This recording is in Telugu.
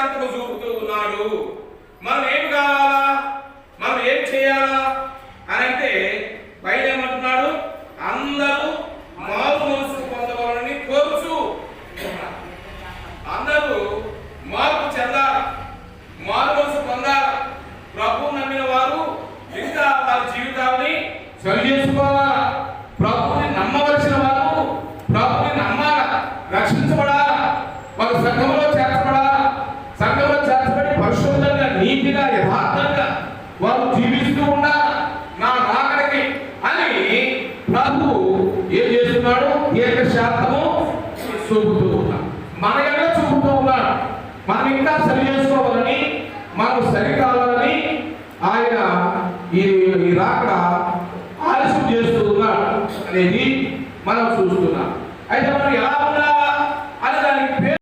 దీర్ఘశాంతము చూపుతూ ఉన్నాడు. మనం ఏం కావాలా, మనం ఏం చేయాలా అని అంటే బయట ఏమంటున్నాడు, అందరూ మారు మనసు పొందవాలని కోరుచు. అందరూ మార్పు చెందాలి, మారు మనసు పొందాలి. ప్రభు నమ్మిన వారు ఇంకా వారి జీవితాన్ని సరి చేసుకోవాలా. ప్రభుని నమ్మవలసిన వారు ప్రభుని నమ్మాల, రక్షించబడాలా, వారు సంఘంలో చేర్చబడాలా. సంఘంలో చేర్చబడి పరిశుద్ధంగా, నీతిగా, యథార్థంగా వారు జీవిస్తూ ఉండాలి నా రాకడికి అని ప్రభు ఏం చేస్తున్నాడు, దీర్ఘశాంతము చూపుతూ ఉన్నాడు. మనకన్నా చూపుతూ ఉన్నాడు. మనం ఇంకా సరి చేసుకోవాలని, మనం సరికావాలని ఆయన ఈ రాకడ ఆలస్యం చేస్తూ ఉన్నాడు అనేది